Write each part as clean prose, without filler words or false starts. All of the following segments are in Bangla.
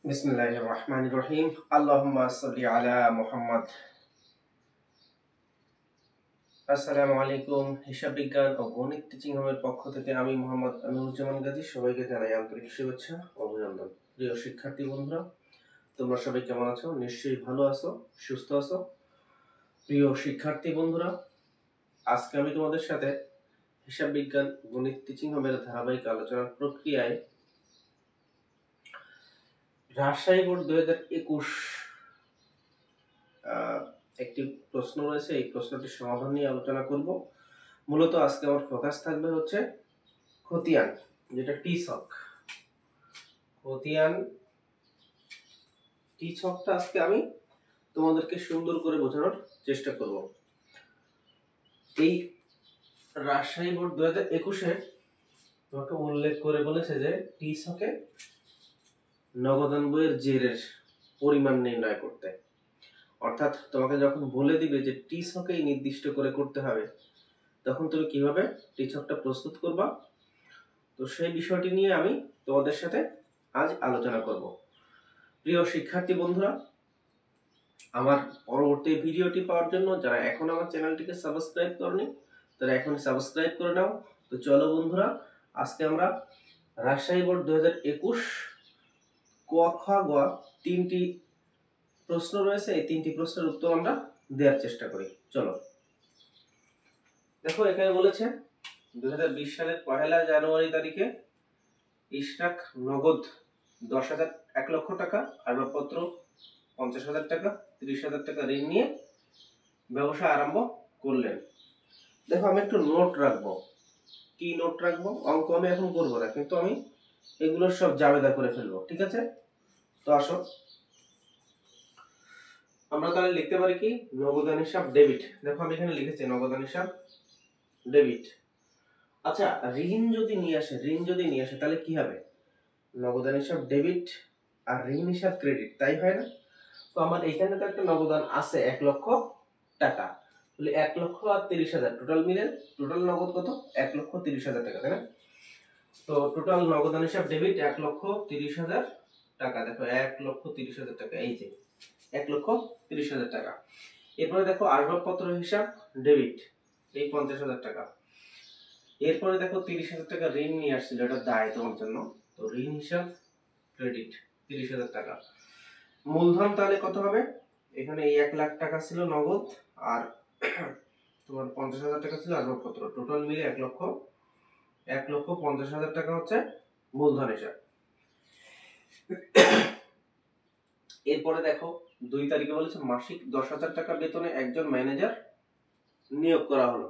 বিসমিল্লাহির রহমানির রহিম। আল্লাহুম্মা সাল্লি আলা মুহাম্মদ। আসসালামু আলাইকুম। হিসাব বিজ্ঞান ও গণিত টিচিং হোমের পক্ষ থেকে আমি মোহাম্মদ আমিনুজ্জামান গাজী সবাইকে জানাই আন্তরিক শুভেচ্ছা ও অভিনন্দন। প্রিয় শিক্ষার্থী বন্ধুরা, তোমরা সবাই কেমন আছো? নিশ্চয়ই ভালো আছো, সুস্থ আছো। প্রিয় শিক্ষার্থী বন্ধুরা, আজকে আমি তোমাদের সাথে হিসাব বিজ্ঞান গণিত টিচিং হোমের ধারাবাহিক আলোচনার প্রক্রিয়ায় রাজশাহী বোর্ড 2021 একটি প্রশ্ন রয়েছে। এই প্রশ্নটির সমাধান নিয়ে আলোচনা করব। মূলত আজকে আমার ফোকাস থাকবে হচ্ছে খতিয়ান, যেটা টি ছক। খতিয়ান টি ছকটা আজকে আমি তোমাদেরকে সুন্দর করে বোঝানোর চেষ্টা করব। এই রাজশাহী বোর্ড 2021-এ তোমাকে উল্লেখ করে বলেছে যে টি ছকে নগদান বইয়ের জেরের পরিমাণ নির্ণয় করতে। অর্থাৎ তোমাকে যখন বলে দিবে যে টি ছকেই নির্দিষ্ট করে করতে হবে, তখন তুমি কিভাবে টি ছকটা প্রস্তুত করবা, তো সেই বিষয়টি নিয়ে আমি তোমাদের সাথে আজ আলোচনা করব। প্রিয় শিক্ষার্থী বন্ধুরা, আমার পরবর্তী ভিডিওটি পাওয়ার জন্য যারা এখন আমার চ্যানেলটিকে সাবস্ক্রাইব করনি, তারা এখন সাবস্ক্রাইব করে নাও। তো চলো বন্ধুরা, আজকে আমরা রাজশাহী বোর্ড 2021 ক, খ, গ তিনটি প্রশ্ন রয়েছে। এই তিনটি প্রশ্নের উত্তর আমরা দেওয়ার চেষ্টা করি। চলো দেখো, এখানে বলেছে 2020 সালের 1 জানুয়ারি তারিখে ইশরাক নগদ 1 লক্ষ টাকা, আসবাবপত্র 50,000 টাকা, 30,000 টাকা ঋণ নিয়ে ব্যবসা আরম্ভ করলেন। দেখো, আমি একটু নোট রাখবো। কি নোট রাখবো? অঙ্ক আমি এখন করবো না, কিন্তু আমি এগুলোর সব জাবেদা করে ফেলবো। ঠিক আছে? তো আসো আমরা তাহলে লিখতে পারি কি, নগদান হিসাব ডেবিট। দেখো আমি এখানে লিখেছি নগদান হিসাব ডেবিট। আচ্ছা, ঋণ যদি নিয়ে আসে তাহলে কি হবে? নগদান হিসাব ডেবিট আর ঋণ হিসাব ক্রেডিট, তাই হয় না? তো আমার এখানে তো একটা নগদান আছে 1 লক্ষ টাকা, তাহলে 1 লক্ষ আর 30,000 টোটাল মিলে টোটাল নগদ কত? 1,30,000 টাকা, তাই না? তো টোটাল নগদান হিসাব ডেবিট 1,30,000 টাকা। দেখো 1,30,000 টাকা, এই যে 1,30,000 টাকা। এরপরে দেখো আসবাবপত্র হিসাব ডেবিট, এই 50,000 টাকা। এরপরে দেখো 30,000 টাকা ঋণ নিয়ে আসছিল, এটা দায় তোমার জন্য, তো ঋণ হিসাব ক্রেডিট 30,000 টাকা। মূলধন তাহলে কত হবে? এখানে এই 1 লাখ টাকা ছিল নগদ, আর তোমার 50,000 টাকা ছিল আসবাবপত্র, টোটাল মিলে 1,50,000 টাকা হচ্ছে মূলধন হিসাব। এরপরে দেখো 2 তারিখে বলেছে মাসিক 10,000 টাকা বেতনে একজন ম্যানেজার নিয়োগ করা হলো।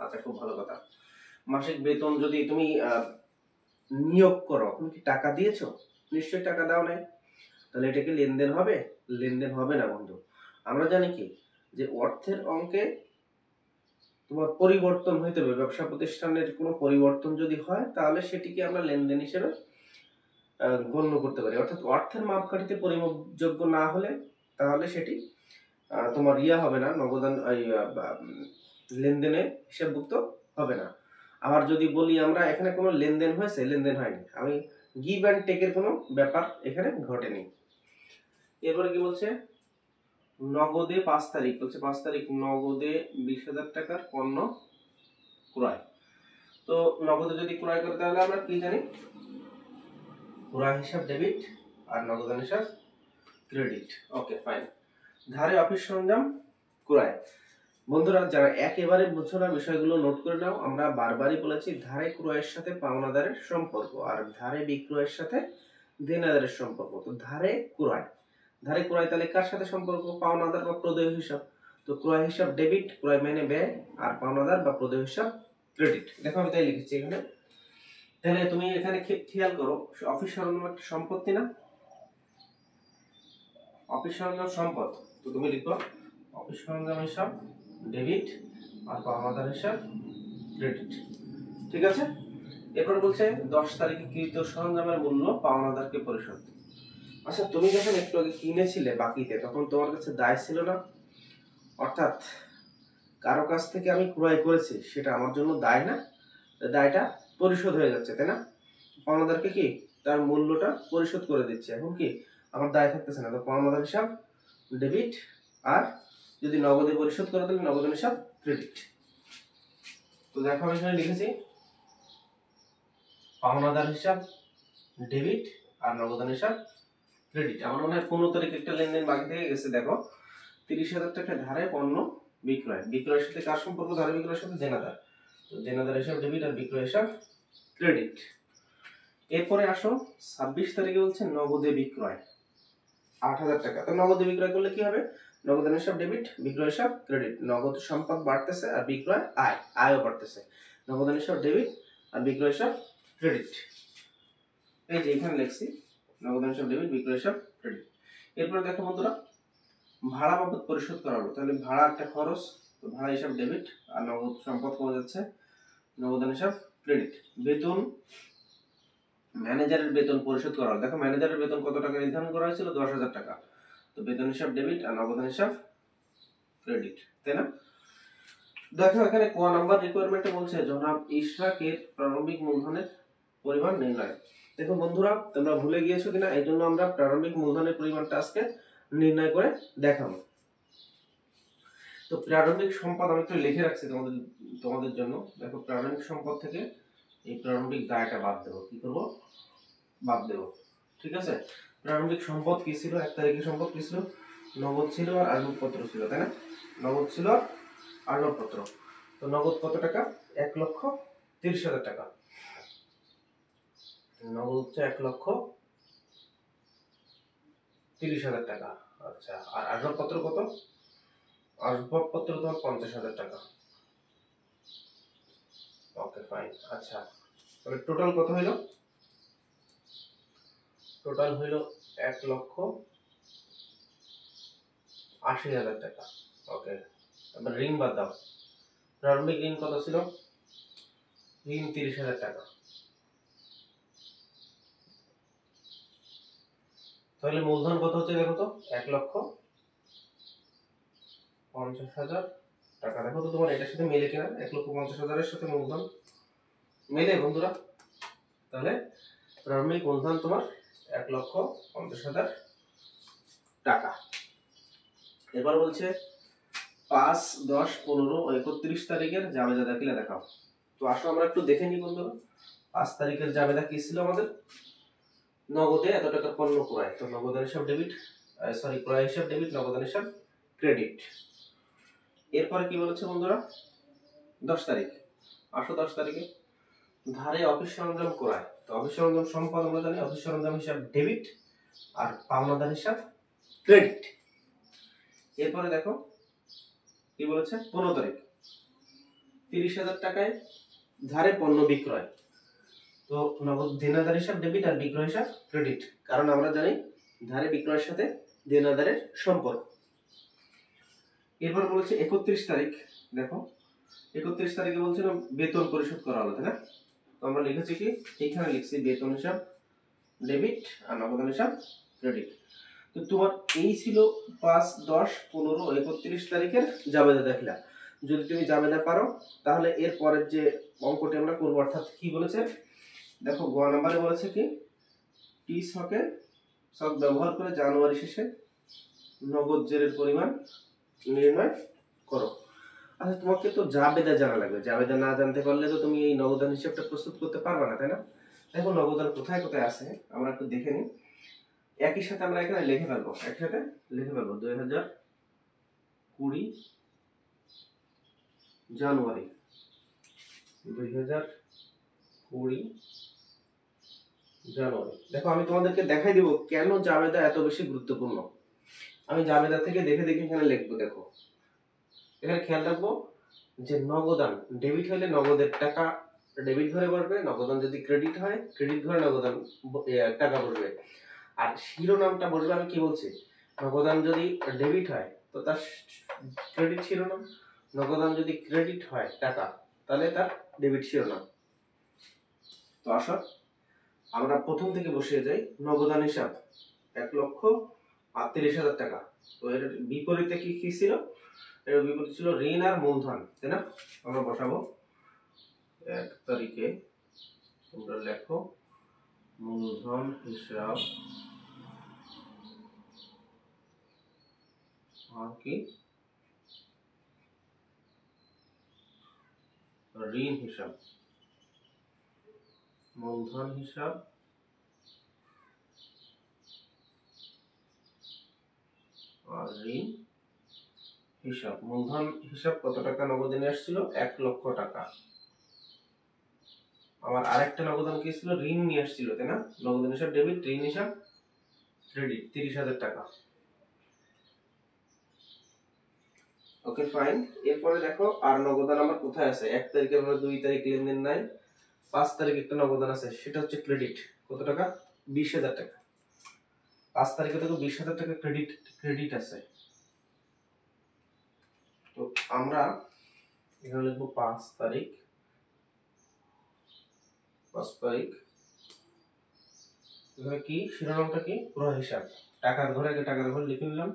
আচ্ছা, খুব ভালো কথা। মাসিক বেতন যদি তুমি নিয়োগ করো, তুমি কি টাকা দিয়েছো? নিশ্চয়ই টাকা দাও নাই। তাহলে এটা কি লেনদেন হবে? লেনদেন হবে না বন্ধু। আমরা জানি কি, যে অর্থের অঙ্কে তোমার পরিবর্তন হইতে হবে। ব্যবসা প্রতিষ্ঠানের কোনো পরিবর্তন যদি হয়, তাহলে সেটিকে আমরা লেনদেন হিসেবে গণ্য করতে পারি। অর্থাৎ অর্থের মাপকাঠিতে পরিমাপযোগ্য না হলে তাহলে সেটি তোমার হবে না, নগদান লেনদেনে হিসাবভুক্ত হবে না। আবার যদি বলি আমরা এখানে কোনো লেনদেন হয়েছে, লেনদেন হয়নি, আমি গিভ অ্যান্ড টেকের কোনো ব্যাপার এখানে ঘটেনি। এরপরে কি বলছে? নগদে 5 তারিখ বলছে, 5 তারিখ নগদে 20,000 টাকার পণ্য ক্রয়। তো নগদে যদি ক্রয় করে, তাহলে আমরা কি জানি? ক্রয় হিসাব ডেবিট আর নগদান হিসাব ক্রেডিট। ওকে, ফাইন। ধারে অফিস সরঞ্জাম ক্রয়। বন্ধুরা, যারা একেবারে বুঝছো না, বিষয়গুলো নোট করে নাও। আমরা বারবারই বলেছি ধারে ক্রয়ের সাথে পাওনাদারের সম্পর্ক, আর ধারে বিক্রয়ের সাথে দেনাদারের সম্পর্ক। তো ধারে ক্রয় তাহলে কার সাথে সম্পর্ক? পাওনাদার বা প্রদেয় হিসাব। তো ক্রয় হিসাব ডেবিট, ক্রয় মানে ব্যয়, আর পাওনাদার বা প্রদেয় হিসাব ক্রেডিট। দেখো আমি তাই লিখেছি এখানে। তাহলে তুমি এখানে খেয়াল করো, অফিস সরঞ্জাম একটা সম্পত্তি না? অফিস সরঞ্জাম সম্পদ। তো তুমি লিখো অফিস সরঞ্জাম হিসাব ডেবিট আর পাওনাদার হিসাব ক্রেডিট। ঠিক আছে? এরপর বলছে 10 তারিখে কৃত সরঞ্জামের মূল্য পাওনাদারকে পরিশোধ। আচ্ছা, তুমি যখন একটু আগে কিনেছিলে বাকিতে, তখন তোমার কাছে দায় ছিল না? অর্থাৎ কারো কাছ থেকে আমি ক্রয় করেছি, সেটা আমার জন্য দায় না? দায়টা পরিশোধ হয়ে যাচ্ছে, তাই না? পাওনাদারকে কি তার মূল্যটা পরিশোধ করে দিচ্ছি। এখন কি আমার দায় থাকতেছে না, তো পাওনাদার হিসাব ডেবিট, আর যদি নগদে পরিশোধ করে তাহলে নগদান হিসাব ক্রেডিট। তো দেখো আমি এখানে লিখেছি পাওনাদার হিসাব ডেবিট আর নগদান হিসাব ক্রেডিট। আমার মনে হয় 15 তারিখে একটা লেনদেন বাকি থেকে গেছে। দেখো 30,000 টাকা ধারে পণ্য বিক্রয়, বিক্রয়ের সাথে কার সম্পর্ক? ধারে বিক্রয়ের সাথে দেনাদার, তো দেনাদার হিসাব ডেবিট আর বিক্রয় হিসাব ক্রেডিট। এরপরে আসো 26 তারিখে বলছে নগদে বিক্রয় 8,000 টাকা। তো নগদে বিক্রয় করলে কি হবে? নগদান হিসাব ডেবিট, বিক্রয় হিসাব ক্রেডিট। নগদ সম্পদ বাড়তেছে আর বিক্রয় আয়ও বাড়তেছে। নগদান হিসাব ডেবিট আর বিক্রয় হিসাব ক্রেডিট। এই যে এখানে লিখছি নগদান হিসাব ডেবিট, বিক্রয় হিসাব ক্রেডিট। এরপরে দেখো বন্ধুরা ভাড়া বাবদ পরিশোধ করা হলো, তাহলে ভাড়া একটা খরচ, তো ভাড়া হিসাব ডেবিট আর নগদ সম্পদ কমে যাচ্ছে, নগদান হিসাব ক্রেডিট। বেতন, ম্যানেজারের বেতন পরিশোধ করা হলো। দেখো ম্যানেজারের বেতন কত টাকা নির্ধারণ করা হয়েছিল? 10,000 টাকা। তো বেতন হিসাব ডেবিট আর নগদান হিসাব ক্রেডিট, তাই না? দেখো এখানে ক নাম্বার রিকোয়ারমেন্টে বলছে জনাব ইশরাকের প্রারম্ভিক মূলধনের পরিমাণ নির্ণয়। দেখো বন্ধুরা তোমরা ভুলে গিয়েছো কিনা, এই জন্য আমরা প্রারম্ভিক মূলধনের পরিমাণটা আজকে নির্ণয় করে দেখাবো। তো প্রারম্ভিক সম্পদ আমি একটু লিখে রাখছি তোমাদের জন্য। দেখো প্রারম্ভিক সম্পদ থেকে এই প্রারম্ভিক দায়টা বাদ দেবো। কি করব? বাদ দেবো, ঠিক আছে? প্রারম্ভিক সম্পদ কি ছিল? 1 তারিখে সম্পদ কি ছিল? নগদ ছিল আর আসবাবপত্র ছিল, তাই না? নগদ ছিল আর আসবাবপত্র। তো নগদ কত টাকা? 1,30,000 টাকা। নগদ হচ্ছে 1,30,000 টাকা। আচ্ছা, আর আসবাবপত্র কত? আসবাবপত্র তোমার 50,000 টাকা। Okay fine. আচ্ছা তাহলে টোটাল কত হইল? টোটাল হইল 1,80,000 টাকা। ওকে, এবার ঋণ বাদ দাও। প্রারম্ভিক ঋণ কত ছিল? ঋণ 30,000 টাকা। তাহলে মূলধন কত হচ্ছে দেখো তো? 1,50,000 টাকা। দেখো তো তোমার এটার সাথে মেলে কিনা? 1,50,000 সাথে মূলধন মেলে বন্ধুরা? তাহলে প্রারম্ভিক মূলধন তোমার 1,50,000 টাকা। এবার বলছে 5, 10, 15 ও 31 তারিখের জাবেদা দাখিলা দেখাও। তো আসো আমরা একটু দেখে নিই বন্ধুরা। 5 তারিখের জাবেদা কি ছিল আমাদের? নগদে এত টাকার পণ্য ক্রয়, তো নগদান হিসাব ডেবিট, ক্রয় হিসাব ডেবিট, নগদান হিসাব ক্রেডিট। এরপরে কি বলেছে বন্ধুরা? 10 তারিখ। আসো 10 তারিখে ধারে অফিস সরঞ্জাম ক্রয়, তো অফিস সরঞ্জাম সম্পদ আমরা জানি, অফিস সরঞ্জাম হিসাব ডেবিট আর পাওনাদার হিসাব ক্রেডিট। এরপরে দেখো কি বলেছে? 15 তারিখ 30,000 টাকায় ধারে পণ্য বিক্রয়, তো নগদ দেনাদার হিসাব ডেবিট আর বিক্রয় হিসাব ক্রেডিট, কারণ আমরা জানি ধারে বিক্রয়ের সাথে দেনাদারের সম্পর্ক। এরপর বলেছে 31 তারিখ। দেখো 31 তারিখে বলছিল বেতন পরিশোধ করা হলো, তাই না? তো আমরা লিখেছি কি, এখানে লিখছি বেতন হিসাব ডেবিট আর নগদান হিসাব ক্রেডিট। তো তোমার এই ছিল 5, 10, 15, 31 তারিখের জাবেদা দাখিলা। যদি তুমি জাবেদা পারো তাহলে এর পরের যে অঙ্কটি আমরা করবো, অর্থাৎ কি বলেছে দেখো গ নাম্বারে বলেছে কি, টি ছকে ছক ব্যবহার করে জানুয়ারি শেষে নগদ জেরের পরিমাণ নির্ণয় করো। আচ্ছা তোমাকে তো জাবেদা জানা লাগবে, জাবেদা না জানতে পারলে তো তুমি এই নগদান হিসাবটা প্রস্তুত করতে পারবে না, তাই না? দেখো নগদান কোথায় কোথায় আছে আমরা একটু দেখে নিই। একই সাথে আমরা এখানে লিখে ফেলবো, একসাথে লিখে ফেলবো 2020 জানুয়ারি, 2020 জানুয়ারি। দেখো আমি তোমাদেরকে দেখাই দিব কেন জাবেদা এত বেশি গুরুত্বপূর্ণ। আমি জাবেদা থেকে দেখে দেখে এখানে লিখবো। দেখো এখানে খেয়াল রাখবো যে নগদান ডেবিট হলে নগদের টাকা ডেবিট ঘরে বসবে, নগদান যদি ক্রেডিট হয় ক্রেডিট ঘরে নগদান টাকা বসবে। আর শিরোনামটা বসবে, আমি কি বলছি, নগদান যদি ডেবিট হয় তো তার ক্রেডিট শিরোনাম, নগদান যদি ক্রেডিট হয় টাকা তাহলে তার ডেবিট শিরোনাম। তো আসো আমরা প্রথম থেকে বসিয়ে যাই। নগদান হিসাব 1,38,000 টাকা। তো এর বিপরীতে কি কি ছিল? এর বিপরীতে ছিল ঋণ আর মূলধন, তাই না? আমরা বসাবো 1 তারিখে তোমরা লেখো মূলধন হিসাব আর কি ঋণ হিসাব, মূলধন হিসাব আর ঋণ হিসাব। মূলধন হিসাব কত টাকা নগদ এনে আসছিল? 1,00,000 টাকা। আবার আরেকটা নগদান কি ছিল? ঋণ নিয়ে আসছিল, তাই না? নগদান হিসাব ডেবিট, ঋণ হিসাব ক্রেডিট, 30,000 টাকা। Okay fine. এরপরে দেখো আর নগদান আমার কোথায় আছে? 1 তারিখে আমরা 2 তারিখ লেনদেন নাই, 5 তারিখ একটা নগদান আছে, সেটা হচ্ছে ক্রেডিট। কত টাকা? 20,000 টাকা। 5 তারিখে দেখো 20,000 টাকা ক্রেডিট আছে। তো আমরা এখানে লিখবো 5 তারিখ, 5 তারিখ। এখানে কি শিরোনামটা কি? পুরো হিসাব। টাকার ঘরে আগে টাকার ঘর লিখে নিলাম।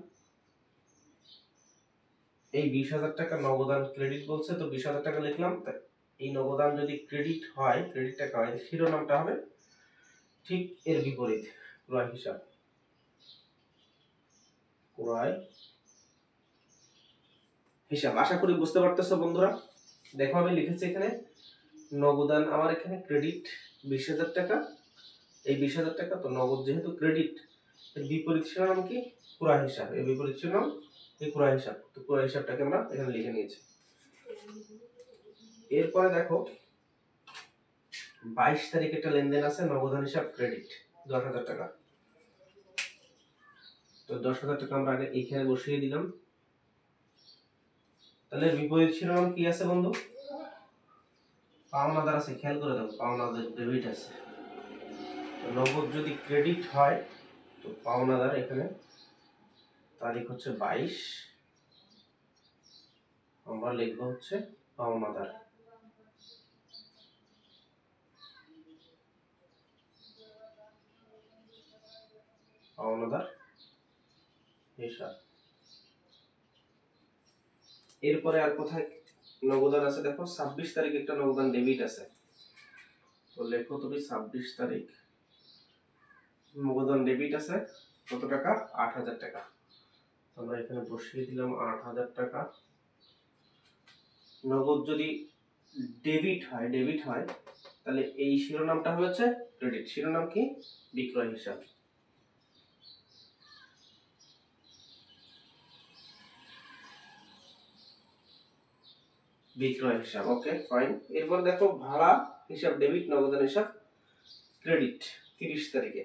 এই 20,000 টাকা নগদান ক্রেডিট বলছে, তো 20,000 টাকা লিখলাম। এই নগদান যদি ক্রেডিট হয়, ক্রেডিট টাকা হয়, শিরোনামটা হবে ঠিক এর বিপরীত, ক্রয় হিসাব। ক্রয় হিসাব। আশা করি বুঝতে পারতেছো বন্ধুরা। দেখো আমি লিখেছি এখানে নগদান আমার এখানে ক্রেডিট 20,000 টাকা। এই 20,000 টাকা তো নগদ যেহেতু ক্রেডিট, এর বিপরীত শিরোনাম কি? ক্রয় হিসাব। এর বিপরীত শিরোনাম এই ক্রয় হিসাব। তো ক্রয় হিসাবটাকে আমরা এখানে লিখে নিয়েছি। এরপরে দেখো 22 তারিখ একটা লেনদেন আছে, নগদান হিসাব ক্রেডিট 10,000 টাকা। তো 10,000 টাকা আমরা আগে এইখানে বসিয়ে দিলাম। তাহলে বিপরীত শিরোনাম কি আছে বন্ধু? পাওনাদার আছে, খেয়াল করে দেখো, পাওনাদার ডেবিট আছে। নগদ যদি ক্রেডিট হয় তো পাওনাদার, এখানে তারিখ হচ্ছে 22, আমরা লিখবো হচ্ছে পাওনাদার। পাওনাদার হিসাব। এরপরে আর কোথায় নগদান আছে? দেখো 26 তারিখ একটা নগদান ডেবিট আছে। তো লেখো তুমি 26 তারিখ নগদান ডেবিট আছে। কত টাকা? 8,000 টাকা। আমরা এখানে বসিয়ে দিলাম 8,000 টাকা। নগদ যদি ডেবিট হয় তাহলে এই শিরোনামটা হচ্ছে ক্রেডিট। শিরোনাম কি? বিক্রয় হিসাব। বিক্রয় হিসাব। Okay fine. এরপর দেখো ভাড়া হিসাব ডেবিট, নগদান হিসাব ক্রেডিট 30 তারিখে।